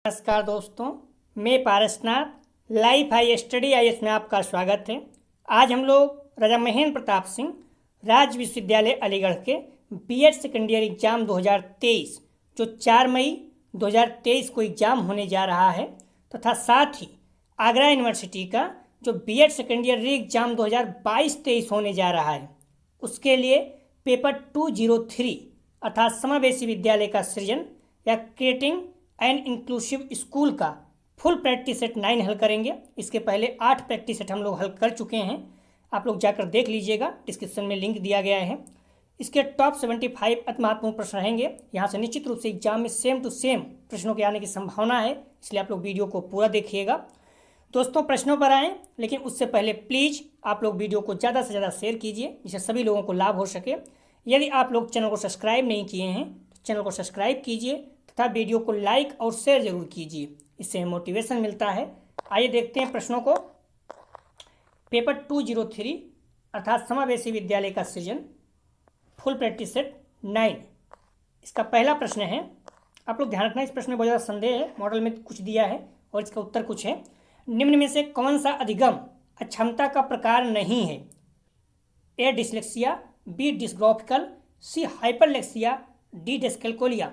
नमस्कार दोस्तों, मैं Parasnath life high study IAS में आपका स्वागत है। आज हम लोग राजा महेंद्र प्रताप सिंह राज्य विश्वविद्यालय अलीगढ़ के बीएड सेकेंड ईयर एग्जाम 2023 जो 4 मई 2023 को एग्जाम होने जा रहा है तथा साथ ही आगरा यूनिवर्सिटी का जो B Ed second year re exam 2022-23 होने जा रहा है, उसके लिए पेपर 203 अर्थात समावेशी विद्यालय का सृजन या क्रिएटिंग एंड इंक्लूसिव स्कूल का फुल प्रैक्टिस सेट 9 हल करेंगे। इसके पहले 8 प्रैक्टिस सेट हम लोग हल कर चुके हैं, आप लोग जाकर देख लीजिएगा, डिस्क्रिप्शन में लिंक दिया गया है। इसके टॉप 75 अति महत्वपूर्ण प्रश्न रहेंगे। यहाँ से निश्चित रूप से एग्जाम में सेम टू सेम प्रश्नों के आने की संभावना है, इसलिए आप लोग वीडियो को पूरा देखिएगा। दोस्तों, प्रश्नों पर आएँ, लेकिन उससे पहले प्लीज़ आप लोग वीडियो को ज़्यादा से ज़्यादा शेयर कीजिए जिससे सभी लोगों को लाभ हो सके। यदि आप लोग चैनल को सब्सक्राइब नहीं किए हैं तो चैनल को सब्सक्राइब कीजिए तथा वीडियो को लाइक और शेयर जरूर कीजिए, इससे मोटिवेशन मिलता है। आइए देखते हैं प्रश्नों को। पेपर 203 अर्थात समावेशी विद्यालय का सृजन फुल प्रैक्टिस सेट 9, इसका पहला प्रश्न है। आप लोग ध्यान रखना, इस प्रश्न में बहुत ज़्यादा संदेह है, मॉडल में कुछ दिया है और इसका उत्तर कुछ है। निम्न में से कौन सा अधिगम अक्षमता का प्रकार नहीं है? ए डिसलेक्सिया, बी डिस्ग्राफिकल, सी हाइपरलेक्सिया, डी डिस्कैल्कुलिया।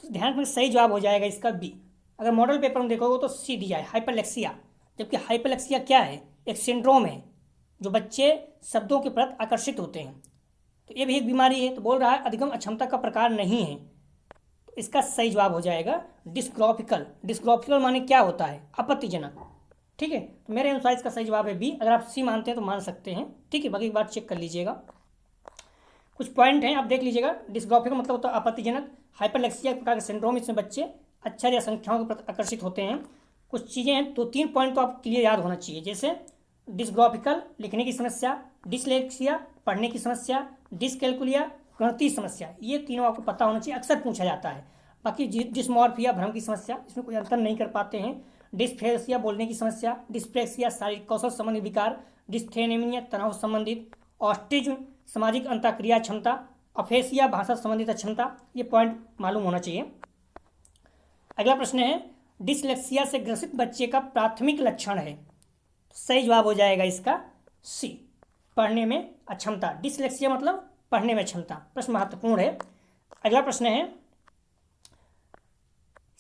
तो ध्यान में सही जवाब हो जाएगा इसका बी। अगर मॉडल पेपर में देखोगे तो सी दिया है हाइपरलेक्सिया, जबकि हाइपरलेक्सिया क्या है? एक सिंड्रोम है जो बच्चे शब्दों के प्रति आकर्षित होते हैं, तो ये भी एक बीमारी है। तो बोल रहा है अधिगम अक्षमता का प्रकार नहीं है, तो इसका सही जवाब हो जाएगा डिस्ग्राफिकल। डिस्ग्राफिकल माने क्या होता है? आपत्तिजनक। ठीक है, तो मेरे अनुसार इसका सही जवाब है बी। अगर आप सी मानते हैं तो मान सकते हैं, ठीक है, बाकी एक बार चेक कर लीजिएगा। कुछ पॉइंट हैं, आप देख लीजिएगा। डिस्ग्राफिक मतलब होता है आपत्तिजनक। हाइपरलेक्सिया एक प्रकार का सिंड्रोम, इसमें बच्चे अक्षर या संख्याओं के प्रति आकर्षित होते हैं। कुछ चीज़ें हैं, 2-3 पॉइंट तो आप क्लियर याद होना चाहिए, जैसे डिस्ग्राफिकल लिखने की समस्या, डिसलेक्सिया पढ़ने की समस्या, डिसकैल्कुलिया गणितीय समस्या, ये तीनों आपको पता होना चाहिए, अक्सर पूछा जाता है। बाकी डिस्मॉर्फिया भ्रम की समस्या, इसमें कोई अंतर नहीं कर पाते हैं। डिस्फेसिया बोलने की समस्या, डिस्प्लेक्सिया शारीरिक कौशल संबंधी विकार, डिस्थेनेमिया तनाव संबंधित, ऑटिज्म सामाजिक अंतःक्रिया क्षमता, अफेसिया भाषा संबंधित अक्षमता, ये पॉइंट मालूम होना चाहिए। अगला प्रश्न है, डिसलेक्सिया से ग्रसित बच्चे का प्राथमिक लक्षण है? तो सही जवाब हो जाएगा इसका सी, पढ़ने में अक्षमता। डिसलेक्सिया मतलब पढ़ने में क्षमता। प्रश्न महत्वपूर्ण है। अगला प्रश्न है,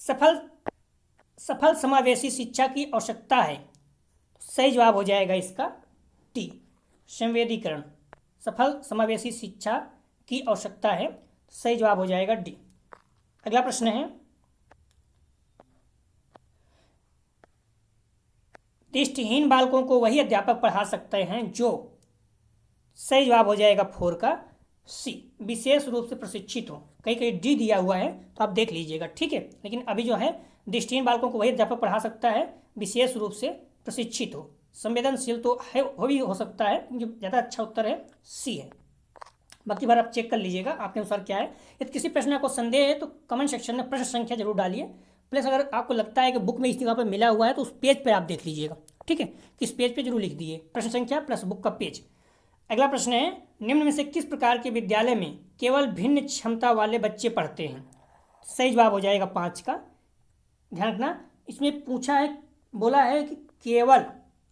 सफल समावेशी शिक्षा की आवश्यकता है? तो सही जवाब हो जाएगा इसका टी, संवेदीकरण। सफल समावेशी शिक्षा की आवश्यकता है, सही जवाब हो जाएगा डी। अगला प्रश्न है, दृष्टिहीन बालकों को वही अध्यापक पढ़ा सकते हैं जो? सही जवाब हो जाएगा 4 का सी, विशेष रूप से प्रशिक्षित हो। कहीं कहीं डी दिया हुआ है तो आप देख लीजिएगा, ठीक है, लेकिन अभी जो है दृष्टिहीन बालकों को वही अध्यापक पढ़ा सकता है विशेष रूप से प्रशिक्षित हो। संवेदनशील तो है, वो भी हो सकता है, जो ज़्यादा अच्छा उत्तर है सी है। बाकी बार आप चेक कर लीजिएगा आपके अनुसार क्या है। यदि किसी प्रश्न में आपको संदेह है तो कमेंट सेक्शन में प्रश्न संख्या जरूर डालिए। प्लस अगर आपको लगता है कि बुक में इस जगह पर मिला हुआ है तो उस पेज पर आप देख लीजिएगा, ठीक है, किस पेज पे जरूर लिख दिए प्रश्न संख्या प्लस बुक का पेज। अगला प्रश्न है, निम्न में से किस प्रकार के विद्यालय में केवल भिन्न क्षमता वाले बच्चे पढ़ते हैं? सही जवाब हो जाएगा 5 का। ध्यान रखना, इसमें पूछा है, बोला है कि केवल,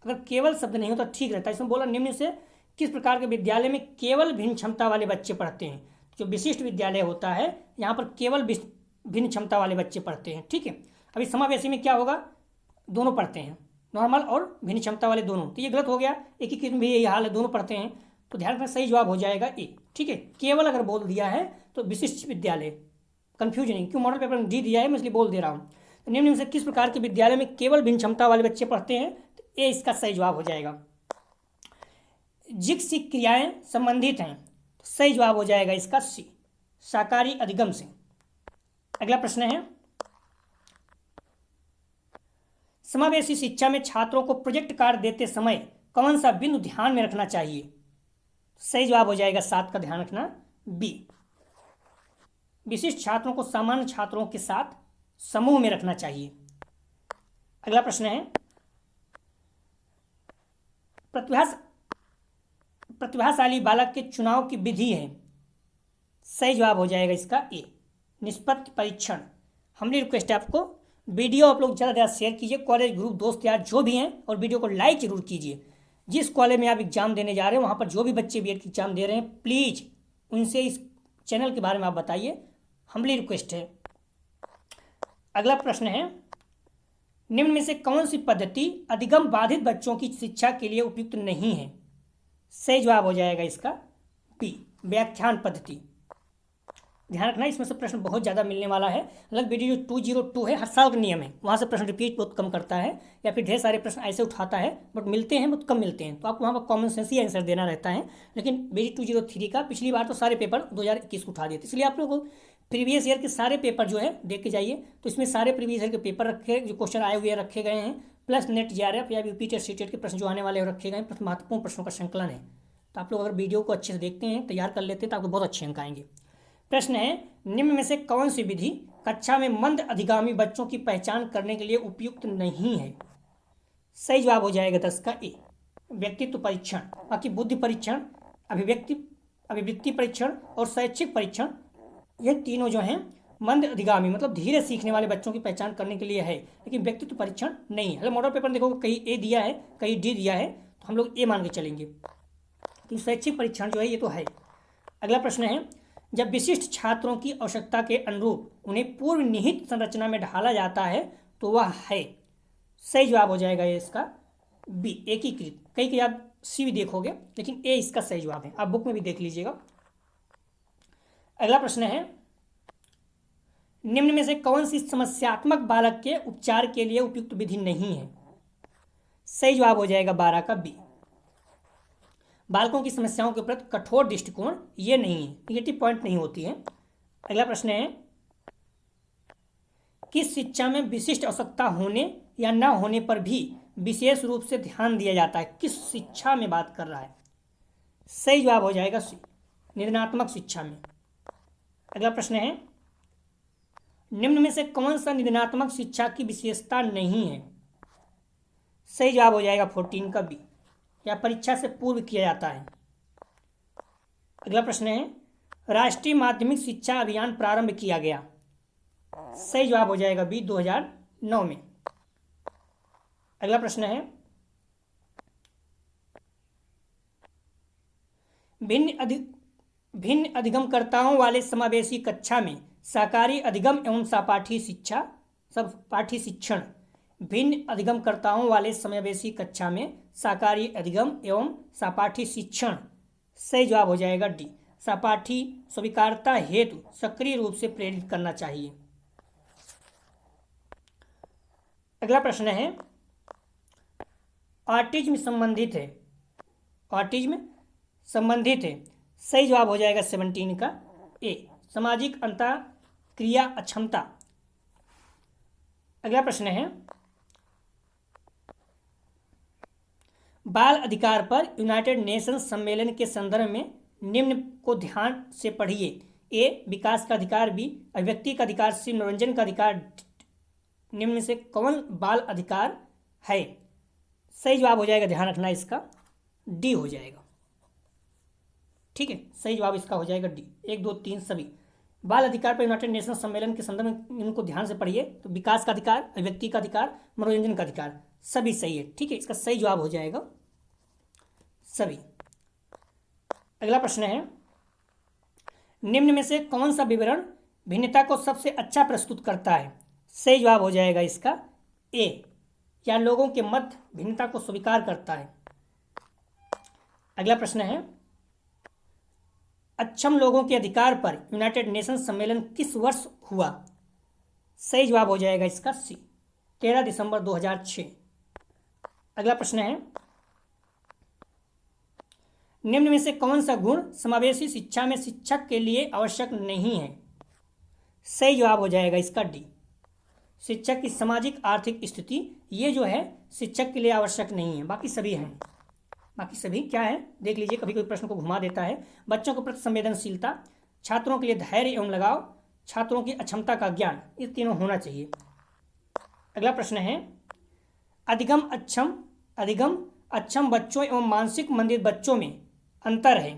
अगर केवल शब्द नहीं हो तो ठीक रहता है। इसमें बोला निम्न से किस प्रकार के विद्यालय में केवल भिन्न क्षमता वाले बच्चे पढ़ते हैं। जो विशिष्ट विद्यालय होता है यहाँ पर केवल भिन्न क्षमता वाले बच्चे पढ़ते हैं, ठीक है। अभी समावेशी में क्या होगा? दोनों पढ़ते हैं, नॉर्मल और भिन्न क्षमता वाले दोनों, तो ये गलत हो गया। एकीकृत में भी यही हाल है, दोनों पढ़ते हैं, तो ध्यान रखना सही जवाब हो जाएगा ए, ठीक है। केवल अगर बोल दिया है तो विशिष्ट विद्यालय, कन्फ्यूज नहीं, क्यों मॉडल पेपर में डी दिया है मैं इसलिए बोल दे रहा हूँ। तो निम्न में से किस प्रकार के विद्यालय में केवल भिन्न क्षमता वाले बच्चे पढ़ते हैं? तो ए इसका सही जवाब हो जाएगा। जिक्सिक क्रियाएं संबंधित हैं, तो सही जवाब हो जाएगा इसका सी, शाकाहारी अधिगम से। अगला प्रश्न है, समावेशी शिक्षा में छात्रों को प्रोजेक्ट कार्य देते समय कौन सा बिंदु ध्यान में रखना चाहिए? सही जवाब हो जाएगा 7 का, ध्यान रखना बी, विशिष्ट छात्रों को सामान्य छात्रों के साथ समूह में रखना चाहिए। अगला प्रश्न है, प्रतिभाशाली बालक के चुनाव की विधि है? सही जवाब हो जाएगा इसका ए, निष्पत्ति परीक्षण। हमारी रिक्वेस्ट है आपको वीडियो आप लोग ज़्यादा से ज़्यादा शेयर कीजिए, कॉलेज ग्रुप दोस्त यार जो भी हैं, और वीडियो को लाइक जरूर कीजिए। जिस कॉलेज में आप एग्ज़ाम देने जा रहे हैं वहाँ पर जो भी बच्चे बीएड की एग्ज़ाम दे रहे हैं, प्लीज़ उनसे इस चैनल के बारे में आप बताइए, हम्बली रिक्वेस्ट है। अगला प्रश्न है, निम्न में से कौन सी पद्धति अधिगम बाधित बच्चों की शिक्षा के लिए उपयुक्त नहीं है? सही जवाब हो जाएगा इसका बी, व्याख्यान पद्धति। ध्यान रखना, इसमें से प्रश्न बहुत ज़्यादा मिलने वाला है। लगभग वीडियो 202 है, हर साल का नियम है, वहाँ से प्रश्न रिपीट बहुत कम करता है, या फिर ढेर सारे प्रश्न ऐसे उठाता है, बट मिलते हैं बहुत कम मिलते हैं, तो आपको वहाँ पर कॉमन सेंस ही आंसर देना रहता है। लेकिन वीडियो 203 का पिछली बार तो सारे पेपर 2021 को उठा दिए थे, इसलिए आप लोगों को प्रीवियस ईयर के सारे पेपर जो है देख के जाइए, तो इसमें सारे प्रीवियस ईयर के पेपर रखे, जो क्वेश्चन आए हुए रखे गए हैं, प्लस नेट JRF या यूपी टेट सीटेट के प्रश्न जो आने वाले रखे गए हैं, महत्वपूर्ण प्रश्नों का संकलन है। तो आप लोग अगर वीडियो को अच्छे से देखते हैं, तैयार कर लेते हैं, तो आपको बहुत अच्छे अंक आएंगे। प्रश्न है, निम्न में से कौन सी विधि कक्षा में मंद अधिगामी बच्चों की पहचान करने के लिए उपयुक्त नहीं है? सही जवाब हो जाएगा 10 का ए, व्यक्तित्व परीक्षण। बाकी बुद्धि परीक्षण, अभिवृत्ति परीक्षण और शैक्षिक परीक्षण, ये तीनों जो हैं मंद अधिगामी मतलब धीरे सीखने वाले बच्चों की पहचान करने के लिए है, लेकिन व्यक्तित्व परीक्षण नहीं है। अगर मॉडल पेपर देखो कहीं ए दिया है, कहीं डी दिया है, तो हम लोग ए मान के चलेंगे, तो शैक्षिक परीक्षण जो है ये तो है। अगला प्रश्न है, जब विशिष्ट छात्रों की आवश्यकता के अनुरूप उन्हें पूर्व निहित संरचना में ढाला जाता है तो वह है? सही जवाब हो जाएगा ये इसका बी, एकीकृत। कई आप सी भी देखोगे, लेकिन ए इसका सही जवाब है, आप बुक में भी देख लीजिएगा। अगला प्रश्न है, निम्न में से कौन सी समस्यात्मक बालक के उपचार के लिए उपयुक्त विधि नहीं है? सही जवाब हो जाएगा 12 का बी, बालकों की समस्याओं के प्रति कठोर दृष्टिकोण, ये नहीं है, निगेटिव पॉइंट नहीं होती है। अगला प्रश्न है, किस शिक्षा में विशिष्ट आवश्यकता होने या न होने पर भी विशेष रूप से ध्यान दिया जाता है? किस शिक्षा में बात कर रहा है? सही जवाब हो जाएगा सी, निर्देशात्मक शिक्षा में। अगला प्रश्न है, निम्न में से कौन सा निर्देशात्मक शिक्षा की विशेषता नहीं है? सही जवाब हो जाएगा 14 का बी, या परीक्षा से पूर्व किया जाता है। अगला प्रश्न है, राष्ट्रीय माध्यमिक शिक्षा अभियान प्रारंभ किया गया? सही जवाब हो जाएगा बी, 2009 में। अगला प्रश्न है, भिन्न अधिगमकर्ताओं वाले समावेशी कक्षा में सहकारी अधिगम एवं सहपाठी शिक्षण, भिन्न अधिगमकर्ताओं वाले समावेशी कक्षा में सहकारी अधिगम एवं सहपाठी शिक्षण। सही जवाब हो जाएगा डी, सहपाठी स्वीकारता हेतु सक्रिय रूप से प्रेरित करना चाहिए। अगला प्रश्न है, ऑटिज्म संबंधित है, ऑटिज्म संबंधित है। सही जवाब हो जाएगा 17 का ए, सामाजिक अंतःक्रिया अक्षमता। अगला प्रश्न है, बाल अधिकार पर यूनाइटेड नेशंस सम्मेलन के संदर्भ में निम्न को ध्यान से पढ़िए। ए, विकास का अधिकार, बी, अभिव्यक्ति का अधिकार, सी, मनोरंजन का अधिकार। निम्न में से कौन बाल अधिकार है? सही जवाब हो जाएगा, ध्यान रखना इसका डी हो जाएगा। ठीक है, सही जवाब इसका हो जाएगा डी, 1, 2, 3 सभी। बाल अधिकार पर यूनाइटेड नेशन सम्मेलन के संदर्भ में इनको ध्यान से पढ़िए, तो विकास का अधिकार, अभिव्यक्ति का अधिकार, मनोरंजन का अधिकार, सभी सही है। ठीक है, इसका सही जवाब हो जाएगा सभी। अगला प्रश्न है, निम्न में से कौन सा विवरण भिन्नता को सबसे अच्छा प्रस्तुत करता है? सही जवाब हो जाएगा इसका ए, या लोगों के मध्य भिन्नता को स्वीकार करता है। अगला प्रश्न है, अक्षम लोगों के अधिकार पर यूनाइटेड नेशन सम्मेलन किस वर्ष हुआ? सही जवाब हो जाएगा इसका सी, 13 दिसंबर 2006। अगला प्रश्न है, निम्न में से कौन सा गुण समावेशी शिक्षा में शिक्षक के लिए आवश्यक नहीं है? सही जवाब हो जाएगा इसका डी, शिक्षक की सामाजिक आर्थिक स्थिति, ये जो है शिक्षक के लिए आवश्यक नहीं है, बाकी सभी हैं। बाकी सभी क्या है देख लीजिए, कभी कोई प्रश्न को घुमा देता है। बच्चों के प्रति संवेदनशीलता, छात्रों के लिए धैर्य एवं लगाव, छात्रों की अक्षमता का ज्ञान, ये तीनों होना चाहिए। अगला प्रश्न है, अधिगम अक्षम बच्चों एवं मानसिक मंदित बच्चों में अंतर है।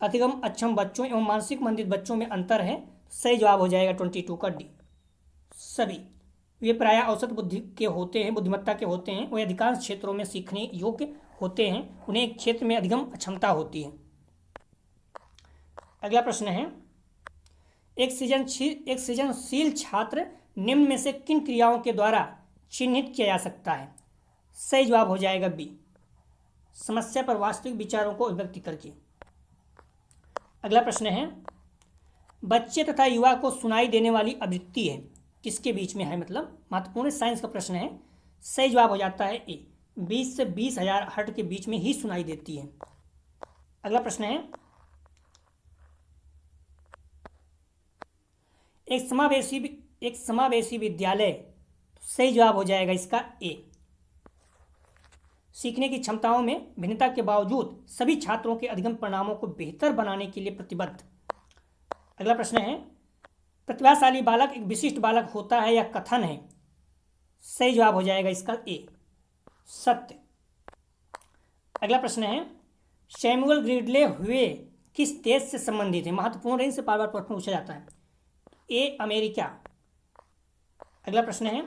अधिगम अक्षम बच्चों एवं मानसिक मंदित बच्चों में अंतर है। सही जवाब हो जाएगा 22 का डी, सभी। वे प्रायः औसत बुद्धि के होते हैं, बुद्धिमत्ता के होते हैं। वे अधिकांश क्षेत्रों में सीखने योग्य होते हैं। उन्हें एक क्षेत्र में अधिगम क्षमता होती है। अगला प्रश्न है, एक सृजनशील छात्र निम्न में से किन क्रियाओं के द्वारा चिन्हित किया जा सकता है? सही जवाब हो जाएगा बी, समस्या पर वास्तविक विचारों को अभिव्यक्त करके। अगला प्रश्न है, बच्चे तथा युवा को सुनाई देने वाली आवृत्ति है किसके बीच में है? मतलब महत्वपूर्ण साइंस का प्रश्न है। सही जवाब हो जाता है ए, 20 से 20,000 हर्ट्ज के बीच में ही सुनाई देती है। अगला प्रश्न है, एक समावेशी विद्यालय। सही जवाब हो जाएगा इसका ए, सीखने की क्षमताओं में भिन्नता के बावजूद सभी छात्रों के अधिगम परिणामों को बेहतर बनाने के लिए प्रतिबद्ध। अगला प्रश्न है, प्रतिभाशाली बालक एक विशिष्ट बालक होता है या कथन है? सही जवाब हो जाएगा इसका ए, सत्य। अगला प्रश्न है, सैमुअल ग्रिडले हुए किस देश से संबंधित है? महत्वपूर्ण है, इनसे बार बार प्रश्न पूछा जाता है। ए, अमेरिका। अगला प्रश्न है,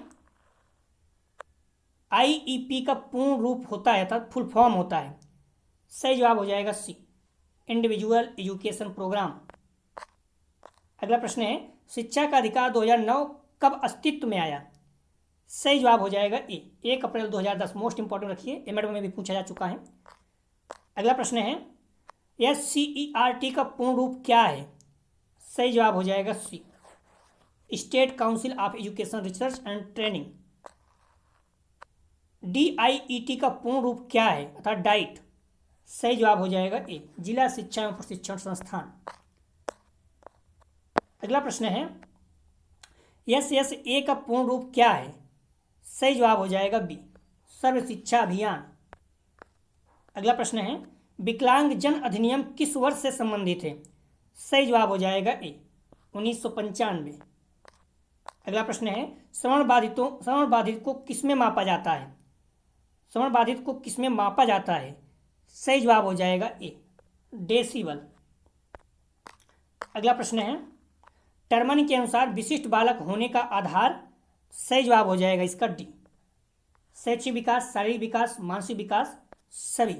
आईईपी का पूर्ण रूप होता है अर्थात फुल फॉर्म होता है? सही जवाब हो जाएगा सी, इंडिविजुअल एजुकेशन प्रोग्राम। अगला प्रश्न है, शिक्षा का अधिकार 2009 कब अस्तित्व में आया? सही जवाब हो जाएगा ए, 1 अप्रैल 2010। मोस्ट इंपॉर्टेंट रखिए, एमएड में भी पूछा जा चुका है। अगला प्रश्न है, एससीईआरटी का पूर्ण रूप क्या है? सही जवाब हो जाएगा C, state council of education research and training. DIET का पूर्ण रूप क्या है अर्थात डाइट? सही जवाब हो जाएगा ए, जिला शिक्षा एवं प्रशिक्षण संस्थान। अगला प्रश्न है, एसएसए का पूर्ण रूप क्या है? सही जवाब हो जाएगा बी, सर्व शिक्षा अभियान। अगला प्रश्न है, विकलांगजन अधिनियम किस वर्ष से संबंधित है? सही जवाब हो जाएगा ए, 1995। अगला प्रश्न है, श्रवण बाधित को किसमें मापा जाता है? श्रवण बाधित को किसमें मापा जाता है? सही जवाब हो जाएगा ए, डेसिबल। अगला प्रश्न है, टर्मन के अनुसार विशिष्ट बालक होने का आधार? सही जवाब हो जाएगा इसका डी, शैक्षिक विकास, शारीरिक विकास, मानसिक विकास, सभी।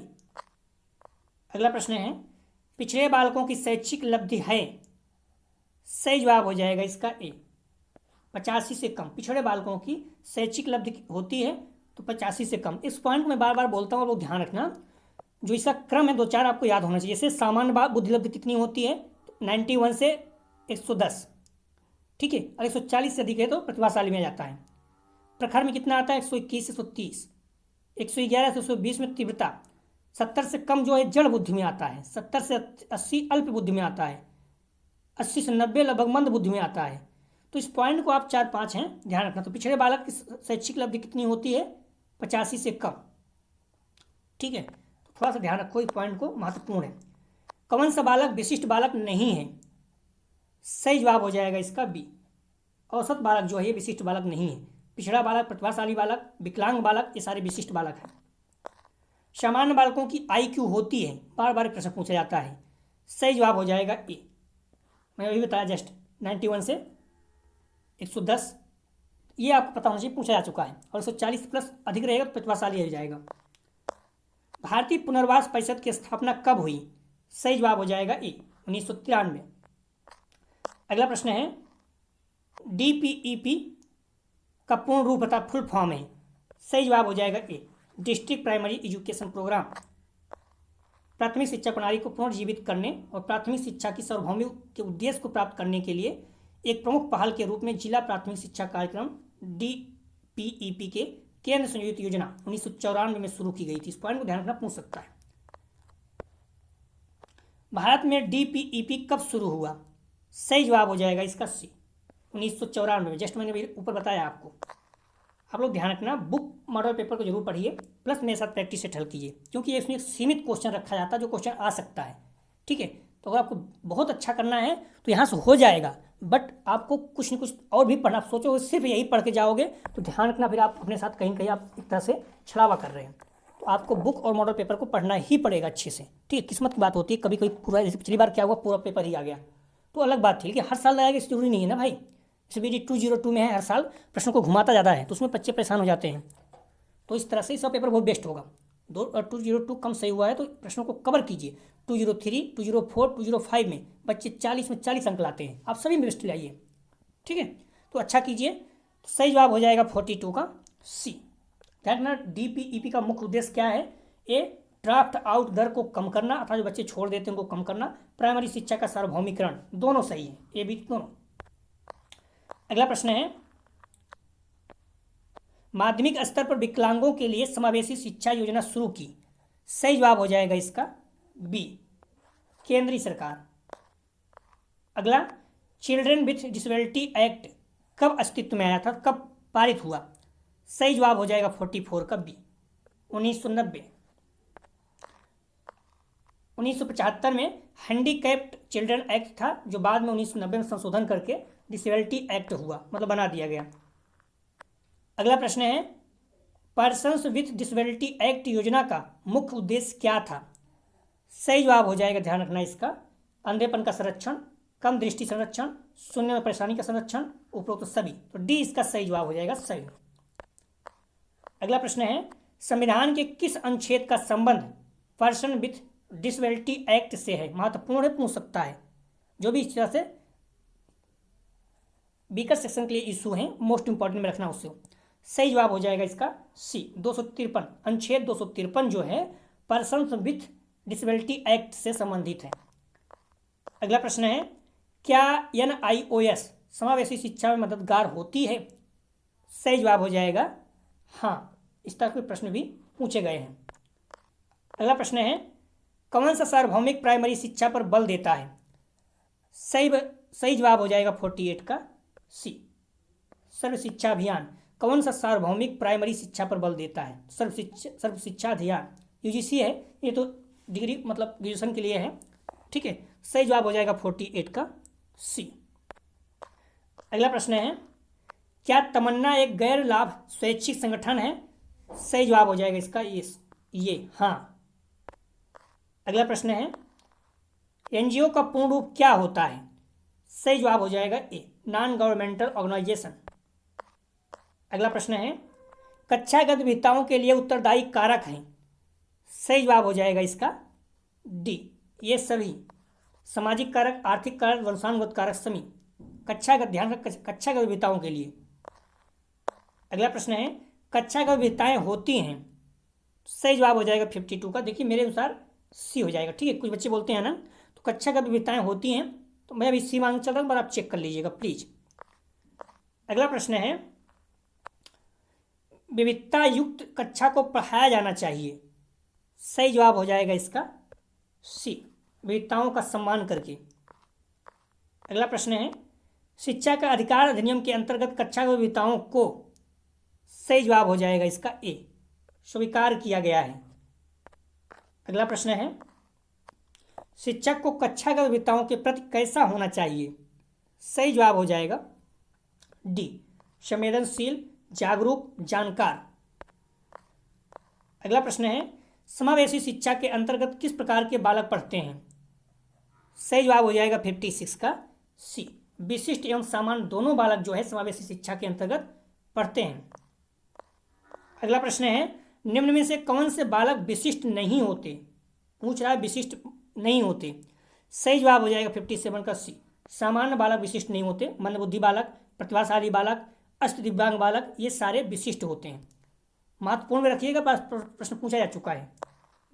अगला प्रश्न है, पिछड़े बालकों की शैक्षिक लब्धि है? सही जवाब हो जाएगा इसका ए, 85 से कम। पिछड़े बालकों की शैक्षिक लब्धि होती है तो 85 से कम। इस पॉइंट में बार बार बोलता हूँ, आप लोग ध्यान रखना। जो इसका क्रम है 2-4 आपको याद होना चाहिए। जैसे सामान्य बुद्धि लब्धि कितनी होती है? 91 से 110, ठीक है। और 140 से अधिक है तो प्रतिभाशाली में जाता है। प्रखर में कितना आता है? 121 से 130, 111 से 120 में तीव्रता, 70 से कम जो है जड़ बुद्धि में आता है, 70 से 80 अल्प बुद्धि में आता है, 80 से 90 लगभग मंद बुद्धि में आता है। तो इस पॉइंट को आप 4-5 हैं ध्यान रखना। तो पिछड़े बालक की शैक्षिक लब्धि कितनी होती है? 85 से कम, ठीक है। तो थोड़ा सा ध्यान रखो, इस पॉइंट को महत्वपूर्ण है। कौन सा बालक विशिष्ट बालक नहीं है? सही जवाब हो जाएगा इसका बी, औसत बालक जो है ये विशिष्ट बालक नहीं है। पिछड़ा बालक, प्रतिभाशाली बालक, विकलांग बालक, ये सारे विशिष्ट बालक हैं। सामान्य बालकों की आईक्यू होती है? बार बार प्रश्न पूछा जाता है। सही जवाब हो जाएगा ए, मैं अभी बताया जस्ट, 91 से 110, ये आपको पता होना चाहिए, पूछा जा चुका है। और 140 प्लस अधिक रहेगा तो प्रतिभाशाली हो जाएगा। भारतीय पुनर्वास परिषद की स्थापना कब हुई? सही जवाब हो जाएगा ए, 1993। अगला प्रश्न है, डीपीईपी का पूर्ण रूप अर्थात फुल फॉर्म है? सही जवाब हो जाएगा ए, डिस्ट्रिक्ट प्राइमरी एजुकेशन प्रोग्राम। प्राथमिक शिक्षा प्रणाली को पुनर्जीवित करने और प्राथमिक शिक्षा की सार्वभौमिक के उद्देश्य को प्राप्त करने के लिए एक प्रमुख पहल के रूप में जिला प्राथमिक शिक्षा कार्यक्रम डीपीईपी के केंद्र संयोजित योजना 1994 में शुरू की गई थी। इस पॉइंट को ध्यान रखना, पूछ सकता है। भारत में डीपीईपी कब शुरू हुआ? सही जवाब हो जाएगा इसका सी, 1994 में। जस्ट मैंने भी ऊपर बताया आपको। आप लोग ध्यान रखना, बुक मॉडल पेपर को जरूर पढ़िए, प्लस मेरे साथ प्रैक्टिस से हल कीजिए, क्योंकि इसमें एक सीमित क्वेश्चन रखा जाता है जो क्वेश्चन आ सकता है, ठीक है। तो अगर आपको बहुत अच्छा करना है तो यहाँ से हो जाएगा, बट आपको कुछ न कुछ और भी पढ़ना। सोचो सिर्फ यही पढ़ के जाओगे तो ध्यान रखना, फिर आप अपने साथ कहीं कहीं आप एक तरह से छलावा कर रहे हैं। तो आपको बुक और मॉडल पेपर को पढ़ना ही पड़ेगा अच्छे से, ठीक है। किस्मत की बात होती है, कभी कभी पूरा, जैसे पिछली बार क्या हुआ, पूरा पेपर ही आ गया तो अलग बात थी, लेकिन हर साल आएगा इस जरूरी नहीं है ना भाई। CBD 202 में है, हर साल प्रश्नों को घुमाता ज़्यादा है, तो उसमें बच्चे परेशान हो जाते हैं। तो इस तरह से इसका पेपर बहुत बेस्ट होगा। 202 कम सही हुआ है तो प्रश्नों को कवर कीजिए। 203, 204, 205 में बच्चे 40 में 40 अंक लाते हैं, आप सभी में बेस्ट लाइए, ठीक है। तो अच्छा कीजिए। तो सही जवाब हो जाएगा 42 का सी। ध्यान रखना, DPEP का मुख्य उद्देश्य क्या है? ए, ड्राफ्ट आउट दर को कम करना, अर्थात जो बच्चे छोड़ देते हैं उनको कम करना। प्राइमरी शिक्षा का सार्वभौमिकरण, दोनों सही है, ए बी दोनों। अगला प्रश्न है, माध्यमिक स्तर पर विकलांगों के लिए समावेशी शिक्षा योजना शुरू की। सही जवाब हो जाएगा इसका बी, केंद्रीय सरकार। अगला, चिल्ड्रन विथ डिसेबिलिटी एक्ट कब अस्तित्व में आया था, कब पारित हुआ? सही जवाब हो जाएगा 44 का बी, 1990। 1975 में हैंडीकैप्ड चिल्ड्रन एक्ट था, जो बाद में 1990 में संशोधन करके डिसेबिलिटी एक्ट हुआ, मतलब बना दिया गया। अगला प्रश्न है, पर्सन्स विथ डिसेबिलिटी एक्ट योजना का मुख्य उद्देश्य क्या था? सही जवाब हो जाएगा, ध्यान रखना इसका, अंधेपन का संरक्षण, कम दृष्टि संरक्षण, सुनने में परेशानी का संरक्षण, उपरोक्त सभी। तो डी इसका सही जवाब हो जाएगा, सही। अगला प्रश्न है, संविधान के किस अनुच्छेद का संबंध पर्सन विथ डिसेबिलिटी एक्ट से है? महत्वपूर्ण है, पूछ सकता है। जो भी इस तरह से बीकर सेक्शन के लिए इशू है, मोस्ट इंपॉर्टेंट में रखना उससे। सही जवाब हो जाएगा इसका सी, 253, अनुच्छेद 253 जो है पर्सन विथ डिसेबिलिटी एक्ट से संबंधित है। अगला प्रश्न है, क्या NIOS समावेशी शिक्षा में मददगार होती है? सही जवाब हो जाएगा हाँ, इस तरह के प्रश्न भी पूछे गए हैं। अगला प्रश्न है, कौन सा सार्वभौमिक प्राइमरी शिक्षा पर बल देता है? सही जवाब हो जाएगा 48 का सी, सर्व शिक्षा अभियान। कौन सा सार्वभौमिक प्राइमरी शिक्षा पर बल देता है? सर्व शिक्षा अभियान, UGC है ये, तो डिग्री मतलब ग्रेजुएशन के लिए है, ठीक है। सही जवाब हो जाएगा 48 का सी। अगला प्रश्न है, क्या तमन्ना एक गैर लाभ स्वैच्छिक संगठन है? सही जवाब हो जाएगा इसका ये हाँ। अगला प्रश्न है, NGO का पूर्ण रूप क्या होता है? सही जवाब हो जाएगा ए, नॉन गवर्नमेंटल ऑर्गेनाइजेशन। अगला प्रश्न है, कक्षा गतिविधियों के लिए उत्तरदायी कारक हैं? सही जवाब हो जाएगा इसका डी, ये सभी सामाजिक कारक, आर्थिक कारक, वंशानुगत कारक सभी ध्यान रख, कक्षा गतिविधियों के लिए। अगला प्रश्न है, कक्षा गतिविधियाँ होती हैं? सही जवाब हो जाएगा 52 का। देखिए मेरे अनुसार सी हो जाएगा, ठीक है। कुछ बच्चे बोलते हैं ना, तो कक्षा गतिविधियाँ होती हैं, तो मैं अभी सी मान चल रहा हूँ, पर आप चेक कर लीजिएगा प्लीज। अगला प्रश्न है, विविधता युक्त कक्षा को पढ़ाया जाना चाहिए? सही जवाब हो जाएगा इसका सी, विविधताओं का सम्मान करके। अगला प्रश्न है, शिक्षा का अधिकार अधिनियम के अंतर्गत कक्षा विविधताओं को, सही जवाब हो जाएगा इसका ए, स्वीकार किया गया है। अगला प्रश्न है, शिक्षक को कक्षा विविधताओं के प्रति कैसा होना चाहिए? सही जवाब हो जाएगा डी, संवेदनशील, जागरूक, जानकार। अगला प्रश्न है, समावेशी शिक्षा के अंतर्गत किस प्रकार के बालक पढ़ते हैं? सही जवाब हो जाएगा 56 का सी, विशिष्ट एवं सामान्य दोनों बालक जो है समावेशी शिक्षा के अंतर्गत पढ़ते हैं। अगला प्रश्न है, निम्न में से कौन से बालक विशिष्ट नहीं होते? पूछ रहा है विशिष्ट नहीं होते। सही जवाब हो जाएगा 57 का सी, सामान्य बालक विशिष्ट नहीं होते, मंदबुद्धि बालक, प्रतिभाशाली बालक, अष्ट दिव्यांग बालक, ये सारे विशिष्ट होते हैं। महत्वपूर्ण में रखिएगा, प्रश्न पूछा जा चुका है,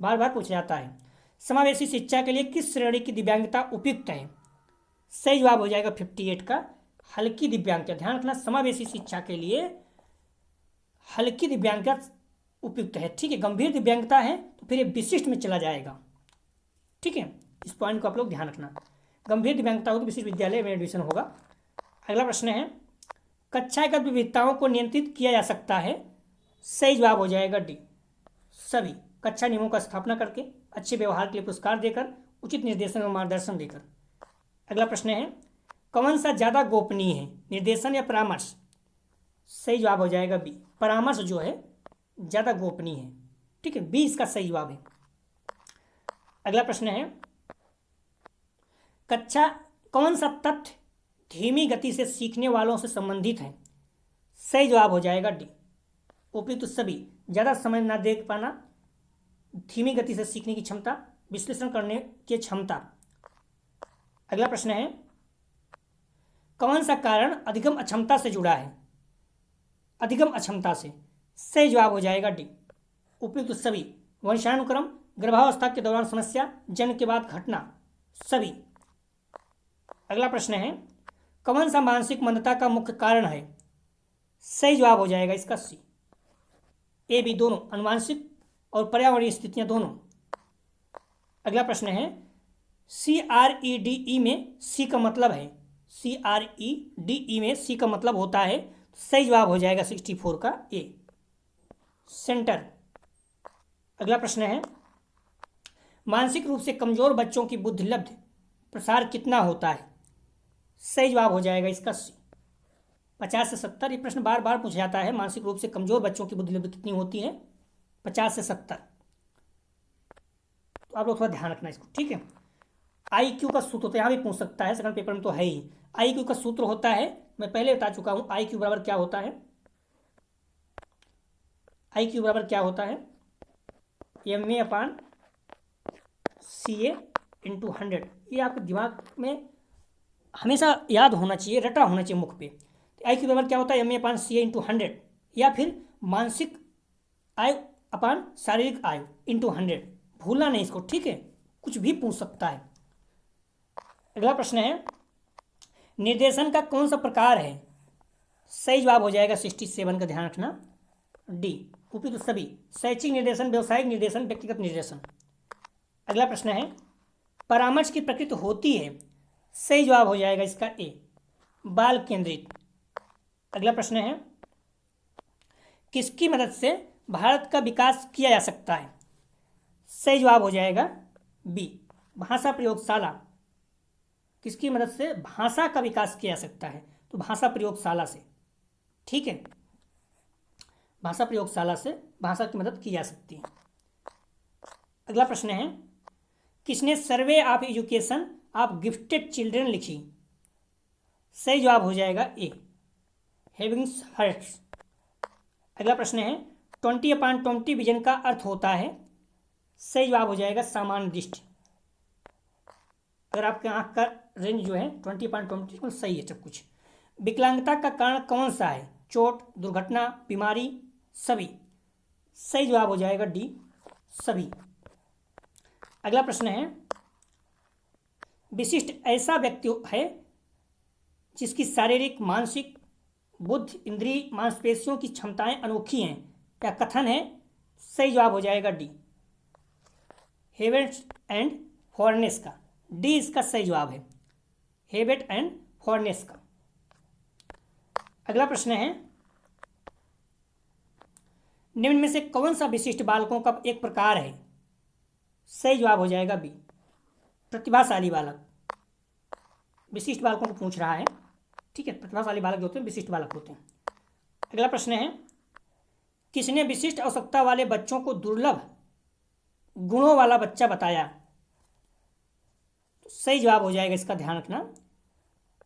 बार बार पूछा जाता है। समावेशी शिक्षा के लिए किस श्रेणी की दिव्यांगता उपयुक्त है? सही जवाब हो जाएगा 58 का हल्की दिव्यांगता। ध्यान रखना, समावेशी शिक्षा के लिए हल्की दिव्यांगता उपयुक्त है, ठीक है। गंभीर दिव्यांगता है तो फिर ये विशिष्ट में चला जाएगा, ठीक है। इस पॉइंट को आप लोग ध्यान रखना, गंभीर दिव्यांगता हो तो विशिष्ट विद्यालय में एडमिशन होगा। अगला प्रश्न है, कक्षागत विविधताओं को नियंत्रित किया जा सकता है? सही जवाब हो जाएगा डी, सभी कक्षा नियमों का स्थापना करके, अच्छे व्यवहार के लिए पुरस्कार देकर, उचित निर्देशन और मार्गदर्शन देकर। अगला प्रश्न है, कौन सा ज़्यादा गोपनीय है, निर्देशन या परामर्श? सही जवाब हो जाएगा बी, परामर्श जो है ज़्यादा गोपनीय है, ठीक है, बी इसका सही जवाब है। अगला प्रश्न है, कक्षा कौन सा तथ्य धीमी गति से सीखने वालों से संबंधित है। सही जवाब हो जाएगा डी, उपयुक्त सभी। ज़्यादा समय ना देख पाना, धीमी गति से सीखने की क्षमता, विश्लेषण करने की क्षमता। अगला प्रश्न है, कौन सा कारण अधिगम अक्षमता से जुड़ा है? अधिगम अक्षमता से। सही जवाब हो जाएगा डी, उपयुक्त सभी। वंशानुक्रम, गर्भावस्था के दौरान समस्या, जन्म के बाद घटना, सभी। अगला प्रश्न है, कौन सा मानसिक मंदता का मुख्य कारण है? सही जवाब हो जाएगा इसका सी, ए बी दोनों, अनुवांशिक और पर्यावरणीय स्थितियां दोनों। अगला प्रश्न है, CREDE में सी का मतलब है, CREDE में सी का मतलब होता है। सही जवाब हो जाएगा 64 का ए, सेंटर। अगला प्रश्न है, मानसिक रूप से कमजोर बच्चों की बुद्धिलब्ध प्रसार कितना होता है? सही जवाब हो जाएगा इसका सी, 50 से 70। ये प्रश्न बार बार पूछा जाता है, मानसिक रूप से कमजोर बच्चों की बुद्धिलब्धि कितनी होती है? 50 से 70। तो आप लोग थोड़ा ध्यान रखना इसको, ठीक है। IQ का सूत्र होता है, यहाँ भी पूछ सकता है, सेकंड पेपर में तो है ही। IQ का सूत्र होता है, मैं पहले बता चुका हूँ, IQ बराबर क्या होता है? IQ बराबर क्या होता है? MA/CA × 100। ये आपके दिमाग में हमेशा याद होना चाहिए, रटा होना चाहिए मुख पे। IQ बराबर क्या होता है? MA/CA × 100, या फिर मानसिक आयु अपान शारीरिक आयु × 100। भूलना नहीं इसको, ठीक है, कुछ भी पूछ सकता है। अगला प्रश्न है, निर्देशन का कौन सा प्रकार है? सही जवाब हो जाएगा 67 का, ध्यान रखना डी, उपयुक्त सभी। शैक्षिक निर्देशन, व्यवसायिक निर्देशन, व्यक्तिगत निर्देशन। अगला प्रश्न है, परामर्श की प्रकृति होती है? सही जवाब हो जाएगा इसका ए, बाल केंद्रित। अगला प्रश्न है, किसकी मदद से भारत का विकास किया जा सकता है? सही जवाब हो जाएगा बी, भाषा प्रयोगशाला। किसकी मदद से भाषा का विकास किया जा सकता है? तो भाषा प्रयोगशाला से, ठीक है, भाषा प्रयोगशाला से भाषा की मदद की जा सकती है। अगला प्रश्न है, किसने survey of education of gifted children लिखी? सही जवाब हो जाएगा ए, हेविंगहर्स्ट। अगला प्रश्न है, 20/20 विजन का अर्थ होता है? सही जवाब हो जाएगा सामान्य दृष्टि। अगर आपके आंख का रेंज जो है 20/20 सही है सब कुछ। विकलांगता का कारण कौन सा है? चोट, दुर्घटना, बीमारी, सभी। सही जवाब हो जाएगा डी, सभी। अगला प्रश्न है, विशिष्ट ऐसा व्यक्ति है जिसकी शारीरिक, मानसिक, बुद्धि, इंद्रिय, मांसपेशियों की क्षमताएं अनोखी हैं, क्या कथन है? सही जवाब हो जाएगा डी, हेबेट एंड फॉरनेस का, डी इसका सही जवाब है, हेबेट एंड फॉरनेस का। अगला प्रश्न है, निम्न में से कौन सा विशिष्ट बालकों का एक प्रकार है? सही जवाब हो जाएगा बी, प्रतिभाशाली बालक। विशिष्ट बालकों को पूछ रहा है, ठीक है, प्रतिभाशाली बालक जो होते हैं विशिष्ट बालक होते हैं। अगला प्रश्न है, किसने विशिष्ट आवश्यकता वाले बच्चों को दुर्लभ गुणों वाला बच्चा बताया? तो सही जवाब हो जाएगा इसका, ध्यान रखना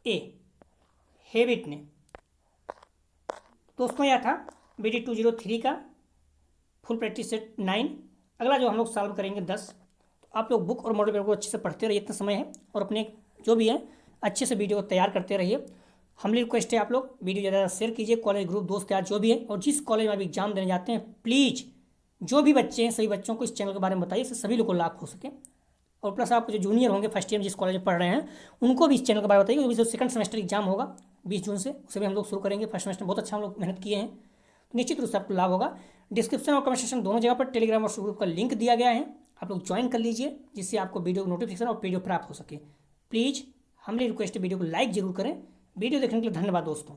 ए, हेबिट ने। दोस्तों यह था BD 203 का फुल प्रैक्टिस सेट 9। अगला जो हम लोग सॉल्व करेंगे 10। तो आप लोग बुक और मॉडल पेपर को अच्छे से पढ़ते रहिए, इतना समय है, और अपने जो भी है अच्छे से वीडियो को तैयार करते रहिए। हमारी रिक्वेस्ट है आप लोग वीडियो ज़्यादा शेयर कीजिए, कॉलेज ग्रुप दोस्त यार जो भी है, और जिस कॉलेज में आप एग्जाम देने जाते हैं प्लीज़ जो भी बच्चे हैं सभी बच्चों को इस चैनल के बारे में बताइए, इससे सभी लोग को लाभ हो सके। और प्लस आप जो जूनियर होंगे फर्स्ट ईयर में जिस कॉलेज में पढ़ रहे हैं उनको भी इस चैनल के बारे में बताइए, क्योंकि जो सेकंड सेमेस्टर एग्जाम होगा 20 जून से, उसे भी हम लोग शुरू करेंगे। फर्स्ट सेमेस्टर बहुत अच्छा हम लोग मेहनत किए हैं, तो निश्चित रूप से आपको लाभ होगा। डिस्क्रिप्शन और कमेंट सेक्शन दोनों जगह पर टेलीग्राम और ग्रुप का लिंक दिया गया है, आप लोग ज्वाइन कर लीजिए, जिससे आपको वीडियो नोटिफिकेशन और पीडीएफ प्राप्त हो सके। प्लीज़ हमारी रिक्वेस्ट है वीडियो को लाइक जरूर करें। वीडियो देखने के लिए धन्यवाद दोस्तों।